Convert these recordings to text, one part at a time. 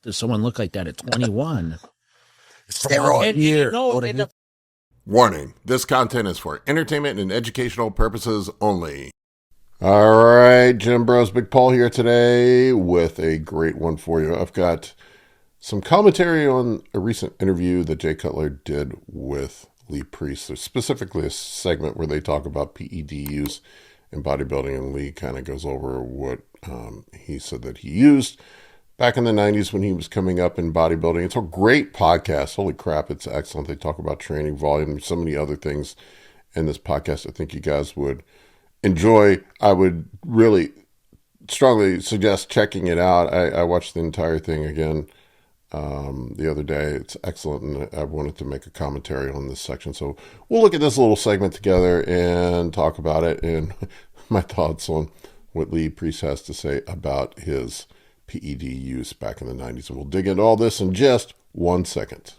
does someone look like that at 21? Steroid. Warning, this content is for entertainment and educational purposes only. All right, Gym Bros, Big Paul here today with a great one for you. I've got some commentary on a recent interview that Jay Cutler did with Lee Priest. There's specifically a segment where they talk about PED use in bodybuilding, and Lee kind of goes over what he said that he used back in the 90s when he was coming up in bodybuilding. It's a great podcast. Holy crap, it's excellent. They talk about training volume and so many other things in this podcast I think you guys would enjoy. I would really strongly suggest checking it out. I watched the entire thing again the other day. It's excellent, and I wanted to make a commentary on this section. So we'll look at this little segment together and talk about it and my thoughts on what Lee Priest has to say about his PED use back in the 90s. And we'll dig into all this in just 1 second.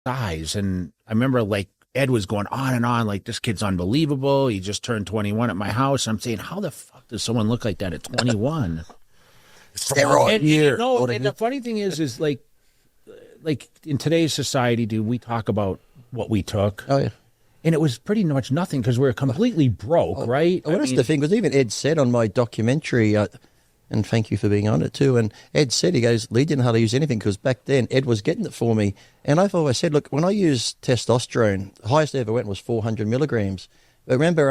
Size. And I remember like Ed was going on and on, like, this kid's unbelievable. He just turned 21 at my house. I'm saying, how the fuck does someone look like that at 21? Steroid. And the funny thing is like in today's society, dude, we talk about what we took. Oh, yeah. And it was pretty much nothing because we're completely broke, right? Well, that's the thing, because even Ed said on my documentary, and thank you for being on it too, and Ed said, he goes, Lee didn't know how to use anything because back then Ed was getting it for me. And I've always said, look, when I used testosterone, the highest I ever went was 400 milligrams. But remember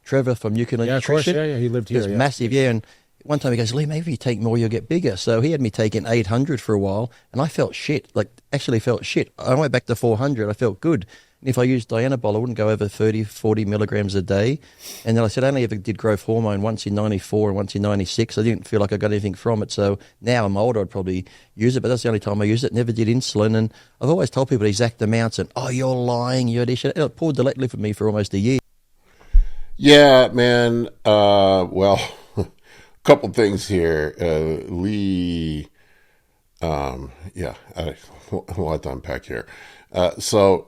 Trevor from Nuclear Nutrition? Of course, yeah, he lived here. It was massive, yeah. And one time he goes, Lee, maybe if you take more, you'll get bigger. So he had me taking 800 for a while, and I felt shit, actually felt shit. I went back to 400, I felt good. And if I used Dbol, I wouldn't go over 30, 40 milligrams a day. And then I said I only ever did growth hormone once in 94 and once in 96. I didn't feel like I got anything from it. So now I'm older, I'd probably use it, but that's the only time I used it. Never did insulin. And I've always told people exact amounts and, oh, you're lying, you're this. Paul Dillette lived with me for almost a year. Yeah, man. Well, a couple things here. Lee, a lot to unpack here. So,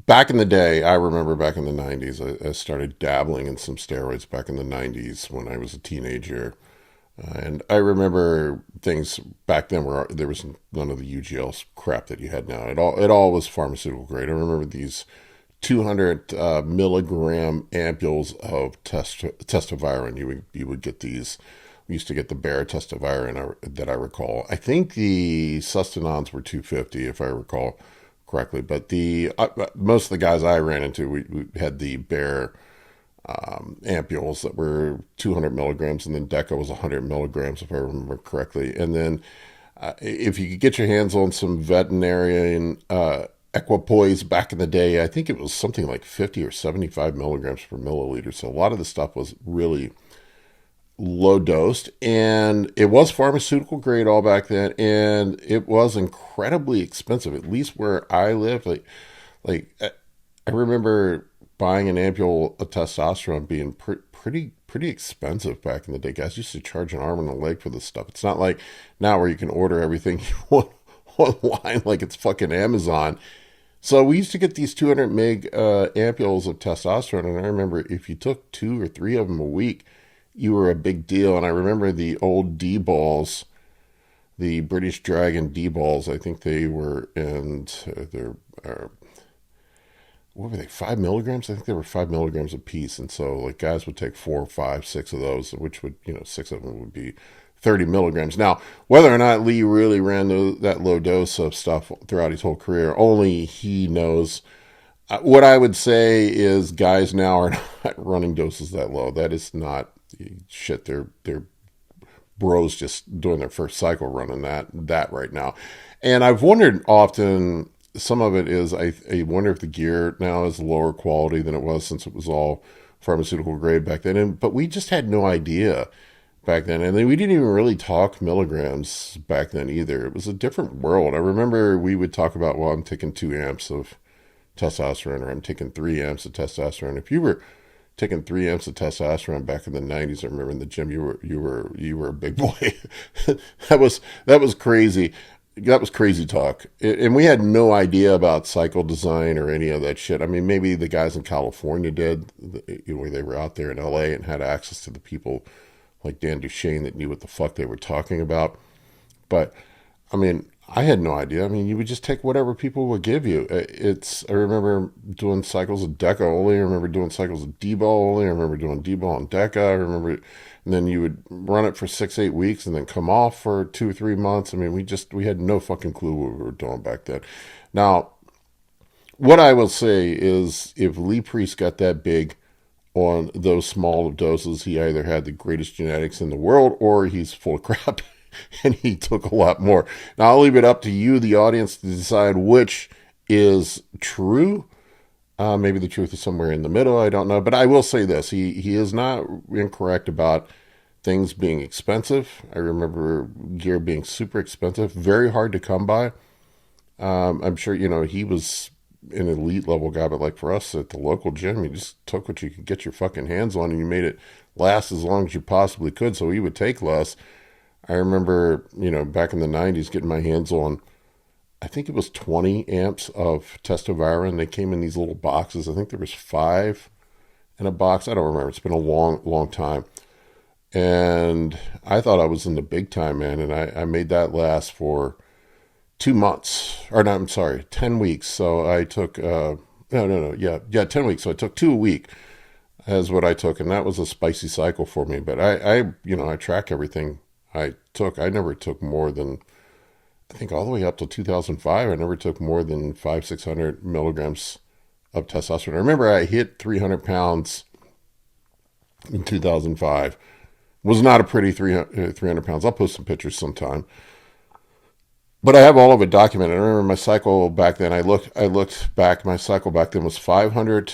back in the day, I remember back in the 90s, I started dabbling in some steroids back in the 90s when I was a teenager. And I remember things back then where there was none of the UGL crap that you had now. It all was pharmaceutical grade. I remember these 200 milligram ampules of testoviron. You would get these. We used to get the bare testoviron that I recall. I think the sustenance were 250, if I recall correctly, but most of the guys I ran into, we had the bare ampules that were 200 milligrams, and then Deca was 100 milligrams, if I remember correctly. And then if you could get your hands on some veterinarian equipoise back in the day, I think it was something like 50 or 75 milligrams per milliliter. So a lot of the stuff was really low dosed, and it was pharmaceutical grade all back then, and it was incredibly expensive, at least where I lived. Like I remember buying an ampule of testosterone being pretty expensive back in the day. Guys used to charge an arm and a leg for this stuff. It's not like now where you can order everything you want online like it's fucking Amazon. So we used to get these 200 meg ampules of testosterone, and I remember if you took 2 or 3 of them a week, you were a big deal. And I remember the old Dbols, the British Dragon Dbols, I think they were, and what were they, 5 milligrams? I think they were 5 milligrams a piece. And so like guys would take 4, 5, 6 of those, which would, 6 of them would be 30 milligrams. Now, whether or not Lee really ran that low dose of stuff throughout his whole career, only he knows. What I would say is guys now are not running doses that low. That is not shit. They're bros just doing their first cycle running that right now. And I've wondered often, some of it is I wonder if the gear now is lower quality than it was, since it was all pharmaceutical grade back then. But we just had no idea back then. And then we didn't even really talk milligrams back then either. It was a different world. I remember we would talk about, well, I'm taking 2 amps of testosterone, or I'm taking 3 amps of testosterone. If you were taking 3 amps of testosterone back in the 90s. I remember in the gym, you were a big boy. that was crazy. That was crazy talk. And we had no idea about cycle design or any of that shit. I mean, maybe the guys in California did, where they were out there in LA and had access to the people like Dan Duchesne that knew what the fuck they were talking about. But I mean, I had no idea. I mean, you would just take whatever people would give you. I remember doing cycles of Deca only. I remember doing cycles of Dbol only. I remember doing Dbol and Deca. I remember, and then you would run it for 6-8 weeks and then come off for 2 or 3 months. I mean, we had no fucking clue what we were doing back then. Now, what I will say is if Lee Priest got that big on those small doses, he either had the greatest genetics in the world or he's full of crap. And he took a lot more. Now, I'll leave it up to you, the audience, to decide which is true. Maybe the truth is somewhere in the middle. I don't know. But I will say this. He is not incorrect about things being expensive. I remember gear being super expensive, very hard to come by. I'm sure, he was an elite level guy, but like for us at the local gym, you just took what you could get your fucking hands on and you made it last as long as you possibly could. So he would take less. I remember, back in the 90s getting my hands on, I think it was 20 amps of testoviron. They came in these little boxes. I think there was 5 in a box. I don't remember. It's been a long, long time. And I thought I was in the big time, man. And I made that last for 2 months. Or no, I'm sorry, 10 weeks. So I took, 10 weeks. So I took 2 a week as what I took. And that was a spicy cycle for me. But I track everything I took. I never took more than, I think all the way up to 2005, I never took more than 500-600 milligrams of testosterone. I remember I hit 300 pounds in 2005. Was not a pretty 300 pounds. I'll post some pictures sometime. But I have all of it documented. I remember my cycle back then. I looked back. My cycle back then was 500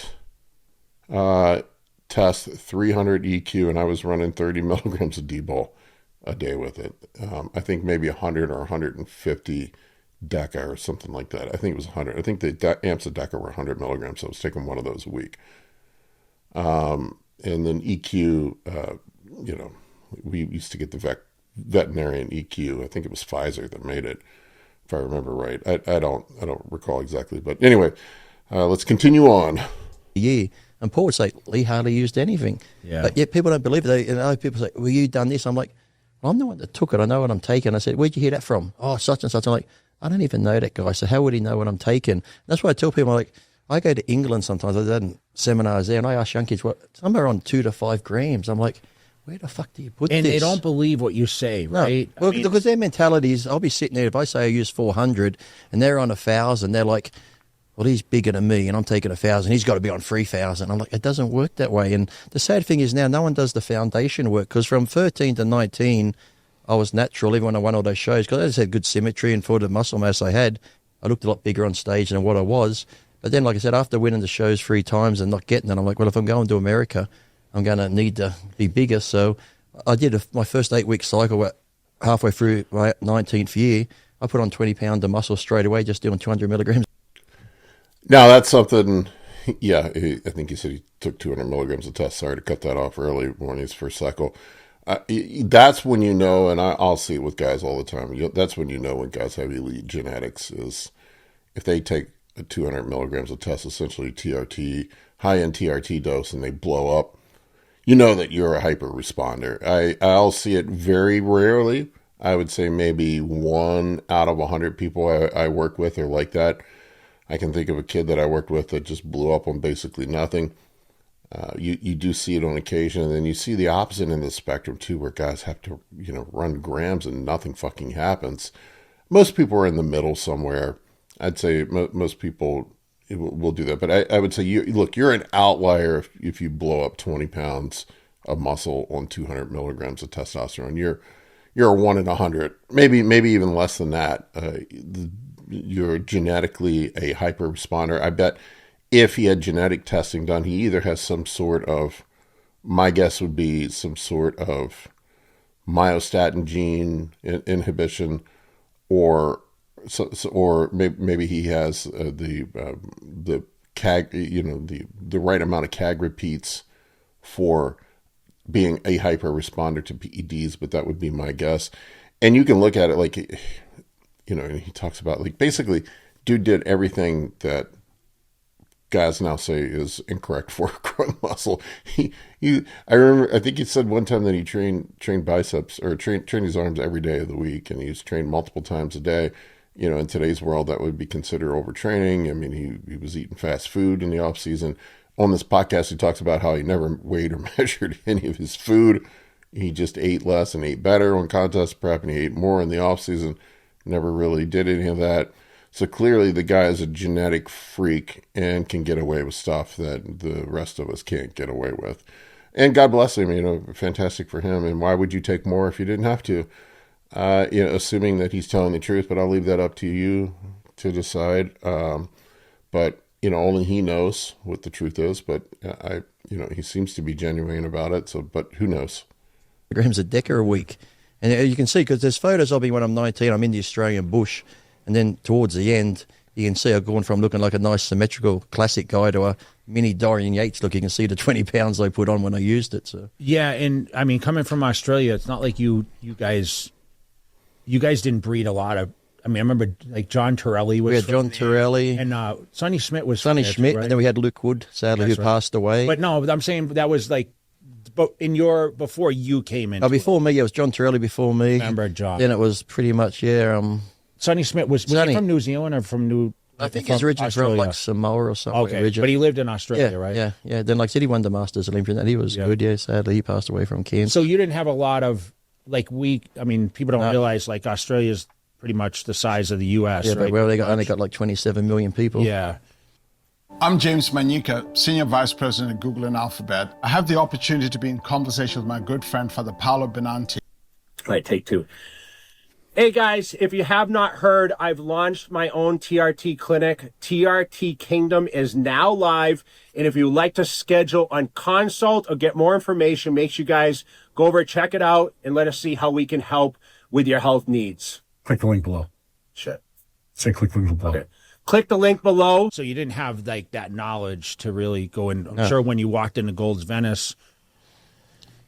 test, 300 EQ, and I was running 30 milligrams of Dbol a day with it. I think maybe 100 or 150 Deca or something like that. I think it was 100. I think the amps of Deca were 100 milligrams, so I was taking one of those a week. And then EQ, we used to get the veterinarian EQ. I think it was Pfizer that made it, if I remember right. I don't recall exactly, but anyway, let's continue on. Yeah. And Paul would say, Lee hardly used anything. Yeah. But yet people don't believe it. Other people say, well, you done this? I'm like, I'm the one that took it. I know what I'm taking. I said, where'd you hear that from? Oh, such and such. I'm like, I don't even know that guy. So how would he know what I'm taking? That's why I tell people, like, I go to England sometimes. I've done seminars there, and I ask young kids, some are on 2 to 5 grams. I'm like, where the fuck do you put and this? they don't believe what you say, right? No. Well, because their mentality is, I'll be sitting there, if I say I use 400 and they're on 1,000, they're like, well, he's bigger than me and I'm taking 1,000. He's got to be on 3,000. I'm like, it doesn't work that way. And the sad thing is now no one does the foundation work, because from 13 to 19, I was natural, even when I won all those shows, because I just had good symmetry, and for the muscle mass I had, I looked a lot bigger on stage than what I was. But then, like I said, after winning the shows 3 times and not getting it, I'm like, well, if I'm going to America, I'm going to need to be bigger. So I did my first 8-week cycle. Halfway through my 19th year, I put on 20 pounds of muscle straight away, just doing 200 milligrams. Now, that's something, I think he said he took 200 milligrams of test. Sorry to cut that off early when his first cycle. That's when you know, and I'll see it with guys all the time. That's when you know when guys have elite genetics, is if they take 200 milligrams of test, essentially TRT, high-end TRT dose, and they blow up, you know that you're a hyper responder. I'll see it very rarely. I would say maybe 1 out of 100 people I work with are like that. I can think of a kid that I worked with that just blew up on basically nothing. You do see it on occasion, and then you see the opposite in the spectrum too, where guys have to, run grams and nothing fucking happens. Most people are in the middle somewhere. I'd say most people will do that, but I would say you're an outlier if you blow up 20 pounds of muscle on 200 milligrams of testosterone. You're a 1 in 100, maybe even less than that. You're genetically a hyper responder. I bet if he had genetic testing done, he either has some sort of, my guess would be some sort of myostatin gene inhibition, or maybe he has the CAG, the right amount of CAG repeats for being a hyper responder to PEDs, but that would be my guess. And you can look at it like, you know, and he talks about like basically dude did everything that guys now say is incorrect for growing muscle. I remember, I think he said one time that he trained biceps or trained his arms every day of the week, and he was trained multiple times a day. You know, in today's world, that would be considered overtraining. I mean, he was eating fast food in the off season. On this podcast, he talks about how he never weighed or measured any of his food. He just ate less and ate better on contest prep, and he ate more in the off season. Never really did any of that. So clearly the guy is a genetic freak and can get away with stuff that the rest of us can't get away with. And God bless him, you know, fantastic for him. And why would you take more if you didn't have to? You know, assuming that he's telling the truth, but I'll leave that up to you to decide. But, you know, only he knows what the truth is, but you know, he seems to be genuine about it. So, but who knows? Grams a decker a week. And you can see, because there's photos of me when I'm 19, I'm in the Australian bush. And then towards the end, you can see I've gone from looking like a nice symmetrical classic guy to a mini Dorian Yates look. You can see the 20 pounds I put on when I used it. So yeah, and I mean, coming from Australia, it's not like you guys didn't breed a lot of. I mean, I remember like John Torelli was. We had John Torelli and Sonny Schmidt was. Sonny Schmidt, right? and then we had Luke Wood, sadly, who passed away. But no, I'm saying that was like, but before you came in. Before me, it was John Torelli before me. Remember John? Then it was pretty much Sonny Schmidt was he from New Zealand or from New? I think he's originally from like Samoa or something. Okay, but he lived in Australia, right? Yeah. Then like City won the Masters Olympian. That he was good. Yeah, sadly he passed away from cancer. So you didn't have a lot of like I mean, people don't realize like Australia's pretty much the size of the U.S. Yeah, right? but well, they only got like 27 million people. Yeah. I'm James Manuka, Senior Vice President at Google and Alphabet. I have the opportunity to be in conversation with my good friend, Father Paolo Benanti. All right, take two. Hey guys, if you have not heard, I've launched my own TRT clinic. TRT Kingdom is now live. And if you'd like to schedule on consult or get more information, make sure you guys go over, check it out, and let us see how we can help with your health needs. Click the link below. Shit. Say click the link below. Okay. Click the link below. So you didn't have like that knowledge to really go in. I'm sure when you walked into Gold's Venice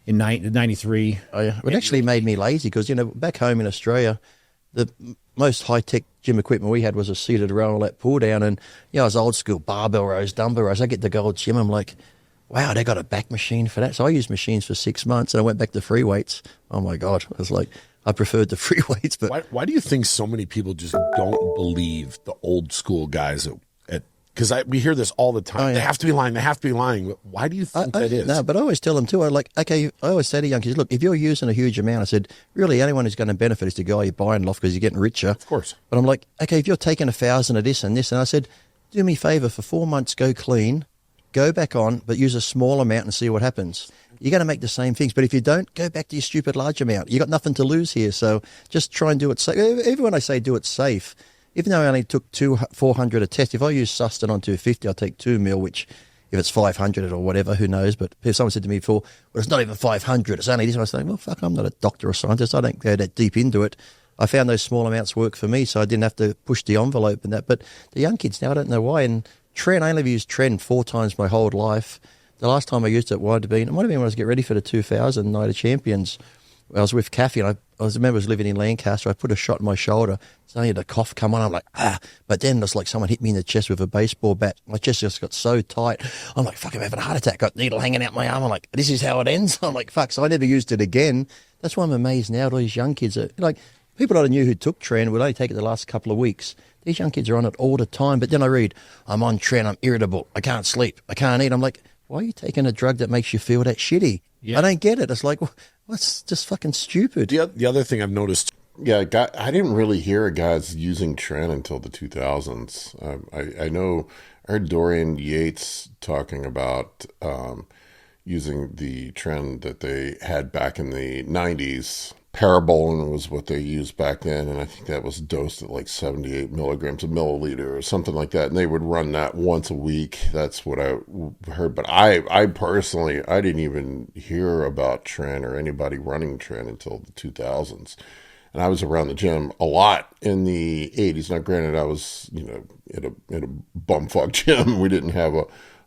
in 93. Oh, yeah. It actually made me lazy because, you know, back home in Australia, the most high-tech gym equipment we had was a seated row and lat pull down. And, you know, I was old school barbell rows, dumbbell rows. I get to Gold's Gym, I'm like, wow, they got a back machine for that. So I used machines for 6 months and I went back to free weights. Oh, my God. I was like, I preferred the free weights. But why do you think so many people just don't believe the old school guys at because we hear this all the time. Oh, yeah. They have to be lying. They have to be lying. But why do you think that is? No, but I always tell them too. I always say to young kids, look, if you're using a huge amount, I said, really, anyone who's going to benefit is the guy you're buying off because you're getting richer. Of course. But I'm like, okay, if you're taking 1,000 of this and this, and I said, do me a favor, for 4 months, go clean, go back on, but use a small amount and see what happens. You're going to make the same things. But if you don't, go back to your stupid large amount. You got nothing to lose here. So just try and do it safe. Even when I say do it safe, even though I only took 400 a test, if I use Sustain on 250, I'll take 2 mil, which if it's 500 or whatever, who knows? But if someone said to me before, well, it's not even 500, it's only this, I was like, well, fuck, I'm not a doctor or scientist. I don't go that deep into it. I found those small amounts work for me, so I didn't have to push the envelope and that. But the young kids now, I don't know why. And Tren, I only used Tren 4 times my whole life. The last time I used it might have been when I was getting ready for the 2000 Night of Champions. I was with Kathy, and I remember I was living in Lancaster. I put a shot in my shoulder. Suddenly the cough come on. I'm like, But then it's like someone hit me in the chest with a baseball bat. My chest just got so tight. I'm like, fuck, I'm having a heart attack. Got a needle hanging out my arm. I'm like, this is how it ends. I'm like, fuck. So I never used it again. That's why I'm amazed now. All these young kids are like, people I knew who took Tren would only take it the last couple of weeks. These young kids are on it all the time. But then I read, I'm on Tren. I'm irritable. I can't sleep. I can't eat. I'm like, why are you taking a drug that makes you feel that shitty? Yeah. I don't get it. It's like, what's just fucking stupid. The other thing I've noticed. Yeah, I didn't really hear guys using Tren until the 2000s. I know I heard Dorian Yates talking about using the Tren that they had back in the 90s. Parabolin was what they used back then, and I think that was dosed at like 78 milligrams a milliliter or something like that, and they would run that once a week. That's what I heard. But I personally, I didn't even hear about Tren or anybody running Tren until the 2000s. And I was around the gym a lot in the 80s. Now, granted, I was, at a bumfuck gym. We didn't have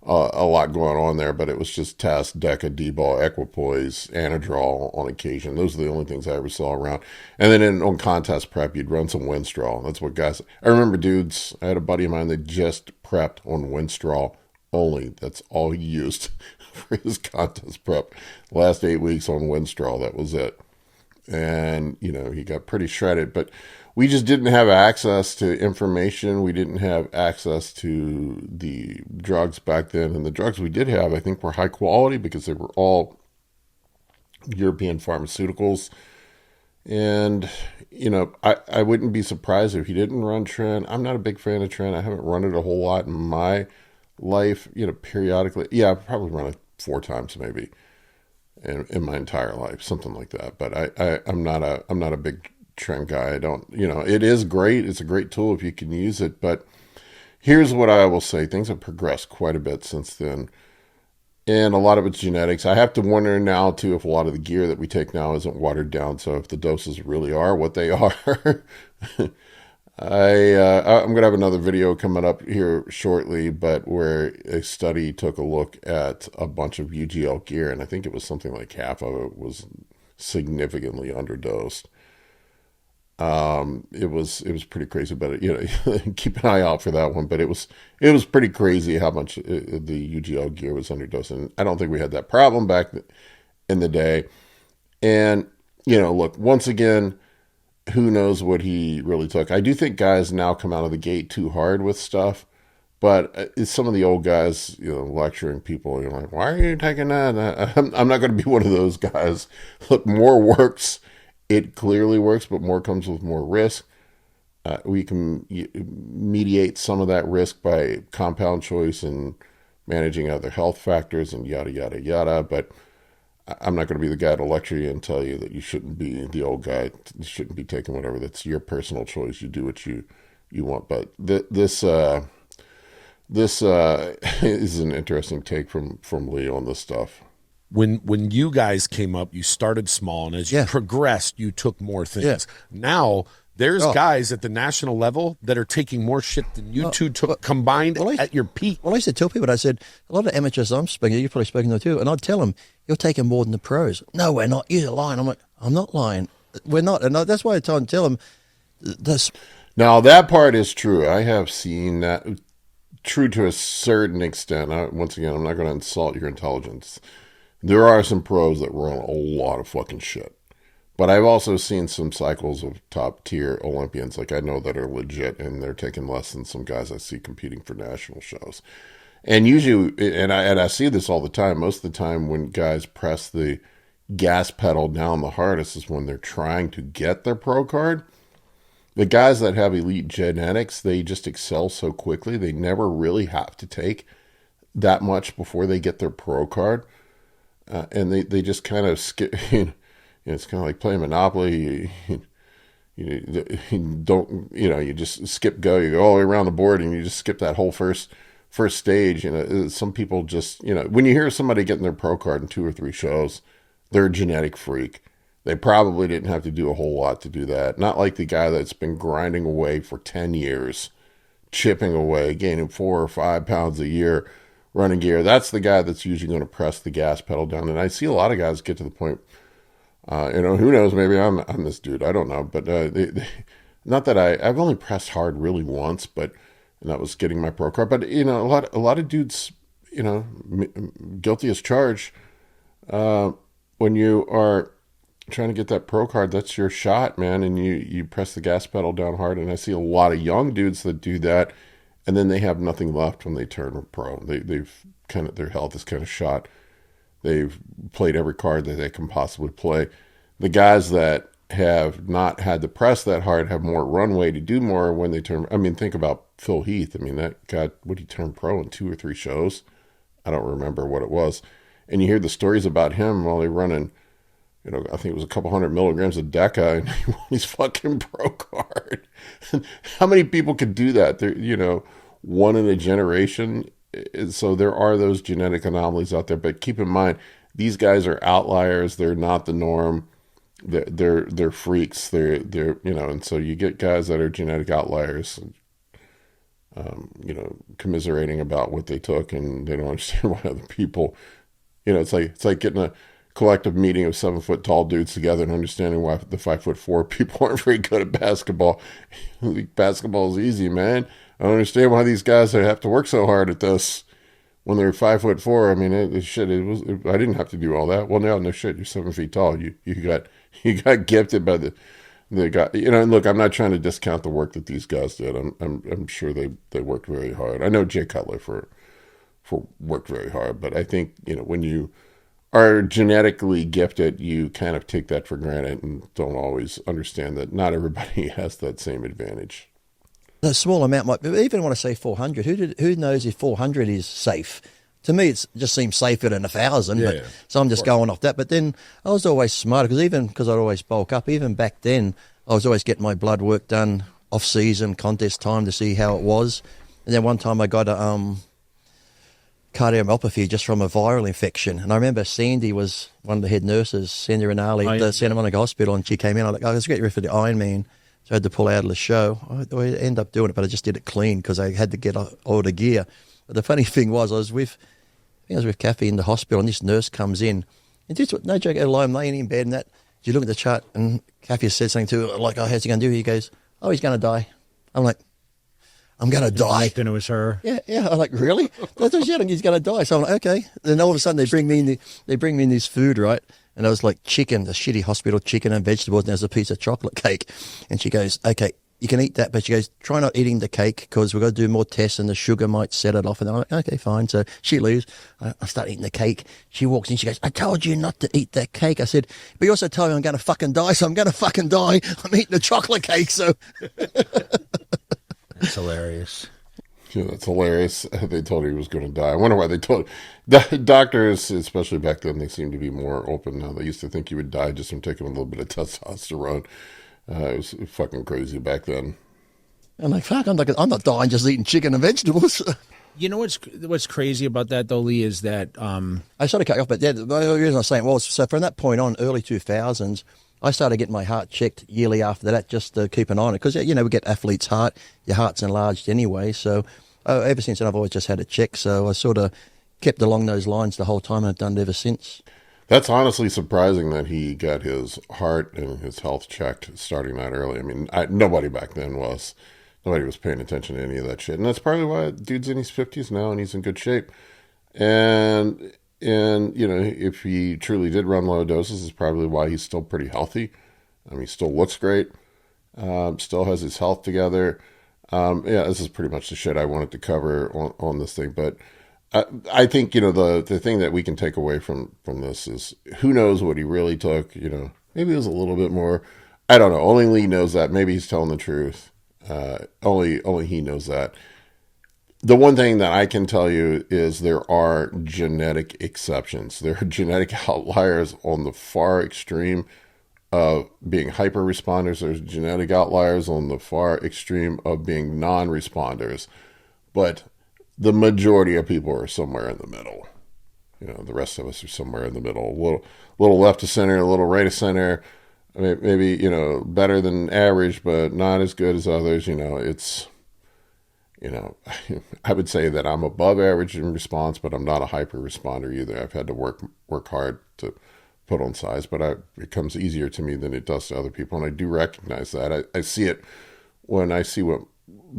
a lot going on there, but it was just test, Deca, Dbol, Equipoise, Anadrol on occasion. Those are the only things I ever saw around. And then on contest prep, you'd run some Winstrol. That's what guys, I remember dudes, I had a buddy of mine that just prepped on Winstrol only. That's all he used for his contest prep. Last 8 weeks on Winstrol, that was it. And, you know, he got pretty shredded, but we just didn't have access to information. We didn't have access to the drugs back then. And the drugs we did have, I think, were high quality because they were all European pharmaceuticals. And, you know, I wouldn't be surprised if he didn't run Tren. I'm not a big fan of Tren. I haven't run it a whole lot in my life, you know, periodically. Yeah, I've probably run it 4 times maybe in my entire life, something like that. But I'm not a big Tren guy. I don't, you know, it is great. It's a great tool if you can use it. But here's what I will say. Things have progressed quite a bit since then. And a lot of it's genetics. I have to wonder now, too, if a lot of the gear that we take now isn't watered down. So if the doses really are what they are. I'm going to have another video coming up here shortly, but where a study took a look at a bunch of UGL gear. And I think it was something like half of it was significantly underdosed. It was pretty crazy, but you know, keep an eye out for that one. But it was pretty crazy how much the UGL gear was underdosed, and I don't think we had that problem back in the day. And you know, look, once again, who knows what he really took? I do think guys now come out of the gate too hard with stuff, but some of the old guys, you know, lecturing people, you're like, why are you taking that? I'm not going to be one of those guys. Look, more works. It clearly works, but more comes with more risk. We can mediate some of that risk by compound choice and managing other health factors and yada, yada, yada. But I'm not going to be the guy to lecture you and tell you that you shouldn't be the old guy. You shouldn't be taking whatever. That's your personal choice. You do what you want. But this is an interesting take from Lee on this stuff. When you guys came up, you started small, and as you progressed, you took more things. Yeah. Now there's guys at the national level that are taking more shit than you two took combined at your peak. Well, I used to tell people, I said, a lot of amateurs I'm speaking to, you've probably spoken to too, and I'd tell them, you're taking more than the pros. No, we're not. You're lying. I'm like, I'm not lying. We're not. And that's why I try and tell them this. Now, that part is true. I have seen that true to a certain extent. Once again, I'm not going to insult your intelligence. There are some pros that run a lot of fucking shit. But I've also seen some cycles of top tier Olympians, like I know that are legit, and they're taking less than some guys I see competing for national shows. And usually, and I see this all the time, most of the time when guys press the gas pedal down the hardest is when they're trying to get their pro card. The guys that have elite genetics, they just excel so quickly, they never really have to take that much before they get their pro card. And they just kind of skip, you know, it's kind of like playing Monopoly. You don't, you know, you just skip go. You go all the way around the board and you just skip that whole first stage. You know, some people just, you know, when you hear somebody getting their pro card in 2 or 3 shows, they're a genetic freak. They probably didn't have to do a whole lot to do that. Not like the guy that's been grinding away for 10 years, chipping away, gaining 4 or 5 pounds a year, running gear. That's the guy that's usually going to press the gas pedal down. And I see a lot of guys get to the point, you know, who knows, maybe I'm this dude, I don't know. But not that I've only pressed hard really once, and that was getting my pro card. But, you know, a lot of dudes, you know, guilty as charged. When you are trying to get that pro card, that's your shot, man. And you press the gas pedal down hard. And I see a lot of young dudes that do that. And then they have nothing left when they turn pro. They've kind of, their health is kind of shot. They've played every card that they can possibly play. The guys that have not had to press that hard have more runway to do more when they turn. I mean, think about Phil Heath. I mean, that guy, would he turn pro in 2 or 3 shows? I don't remember what it was. And you hear the stories about him while they're running, you know, I think it was a couple 100 milligrams of Deca, and he won his fucking pro card. How many people could do that? They're, you know, one in a generation. So there are those genetic anomalies out there. But keep in mind, these guys are outliers. They're not the norm. They're freaks. They're you know, and so you get guys that are genetic outliers. commiserating about what they took, and they don't understand why other people, it's like getting a collective meeting of 7 foot tall dudes together and understanding why the 5'4" people aren't very good at basketball. Basketball is easy, man. I don't understand why these guys have to work so hard at this when they're 5'4". I mean, I didn't have to do all that. Well, no shit. You're 7 feet tall. You got gifted by the guy. And look, I'm not trying to discount the work that these guys did. I'm sure they worked very hard. I know Jay Cutler for worked very hard, but I think when you are genetically gifted, you kind of take that for granted and don't always understand that not everybody has that same advantage. A small amount might, even when I say 400, who knows if 400 is safe? To me, it just seems safer than 1,000. Yeah, but yeah. So I'm just going off that. But then I was always smarter because I'd always bulk up. Even back then, I was always getting my blood work done off season, contest time to see how it was. And then one time I got a cardiomyopathy just from a viral infection. And I remember Sandy was one of the head nurses, Sandy Rinaldi at the Santa Monica Hospital, and she came in. I was like, let's get ready for the Ironman. So I had to pull out of the show. I ended up doing it, but I just did it clean because I had to get all the gear. But the funny thing was, I was with Kathy in the hospital, and this nurse comes in. And just, no joke, I'm laying in bed and that. You look at the chart, and Kathy said something to her, like, how's he going to do? He goes, he's going to die. I'm like, I'm going to die. Then it was her. Yeah. I'm like, really? That's what he's going to die. So I'm like, okay. Then all of a sudden they bring me in this food, right? And I was like chicken, the shitty hospital chicken and vegetables, and there's a piece of chocolate cake. And she goes, okay, you can eat that, but she goes, try not eating the cake because we've got to do more tests and the sugar might set it off. And I'm like, okay, fine. So she leaves. I start eating the cake. She walks in. She goes, I told you not to eat that cake. I said, but you also told me I'm going to fucking die, so I'm going to fucking die. I'm eating the chocolate cake, so... That's hilarious. Yeah, that's hilarious. They told her he was going to die. I wonder why they told doctors, especially back then, they seem to be more open now. They used to think he would die just from taking a little bit of testosterone. It was fucking crazy back then. I'm like, fuck, I'm not dying just eating chicken and vegetables. You know what's crazy about that though, Lee, is that I sort of cut you off, but the reason I was saying was, so from that point on, early 2000s, I started getting my heart checked yearly after that just to keep an eye on it. Because, we get athlete's heart. Your heart's enlarged anyway. So ever since then, I've always just had it checked. So I sort of kept along those lines the whole time, and I've done it ever since. That's honestly surprising that he got his heart and his health checked starting that early. I mean, nobody back then was. Nobody was paying attention to any of that shit. And that's probably why dude's in his 50s now and he's in good shape. And if he truly did run low doses, is probably why he's still pretty healthy. I mean, he still looks great, still has his health together. This is pretty much the shit I wanted to cover on this thing. But I think, the thing that we can take away from this is who knows what he really took. Maybe it was a little bit more. I don't know. Only Lee knows that. Maybe he's telling the truth. Only he knows that. The one thing that I can tell you is there are genetic exceptions. There are genetic outliers on the far extreme of being hyper responders. There's genetic outliers on the far extreme of being non-responders. But the majority of people are somewhere in the middle. The rest of us are somewhere in the middle. A little left of center, a little right of center. Maybe, better than average, but not as good as others. It's... I would say that I'm above average in response, but I'm not a hyper responder either. I've had to work hard to put on size, but it comes easier to me than it does to other people. And I do recognize that. I see it when I see what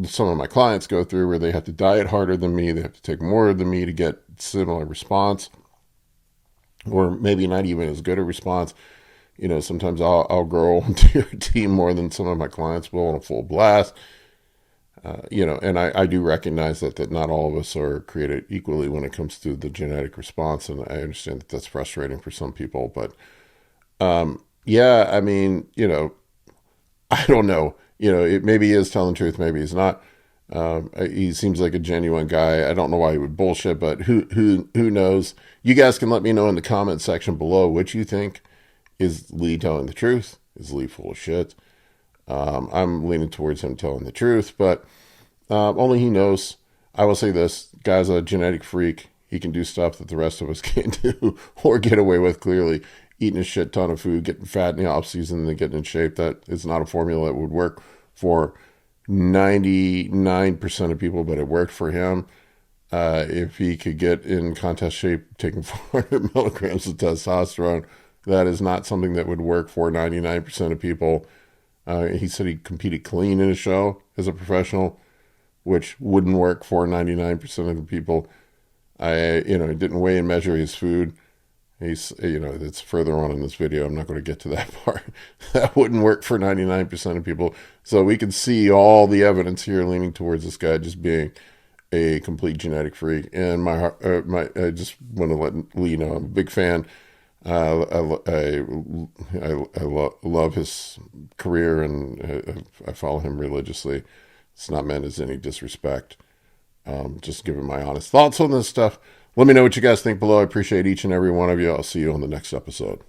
some of my clients go through, where they have to diet harder than me. They have to take more than me to get similar response, or maybe not even as good a response. Sometimes I'll grow onto your team more than some of my clients will on a full blast. And I do recognize that not all of us are created equally when it comes to the genetic response. And I understand that that's frustrating for some people, but, I mean, I don't know, maybe he is telling the truth. Maybe he's not. He seems like a genuine guy. I don't know why he would bullshit, but who knows? You guys can let me know in the comment section below what you think. Is Lee telling the truth? Is Lee full of shit? I'm leaning towards him telling the truth, but only he knows. I will say this, guy's a genetic freak. He can do stuff that the rest of us can't do or get away with, clearly. Eating a shit ton of food, getting fat in the off season, and then getting in shape. That is not a formula that would work for 99% of people, but it worked for him. If he could get in contest shape, taking 400 milligrams of testosterone, that is not something that would work for 99% of people. He said he competed clean in a show as a professional, which wouldn't work for 99% of the people. He didn't weigh and measure his food. It's further on in this video. I'm not going to get to that part. That wouldn't work for 99% of people. So we can see all the evidence here leaning towards this guy just being a complete genetic freak. And I just want to let Lee know I'm a big fan. I love his career, and I follow him religiously. It's not meant as any disrespect. Just giving my honest thoughts on this stuff. Let me know what you guys think below. I appreciate each and every one of you. I'll see you on the next episode.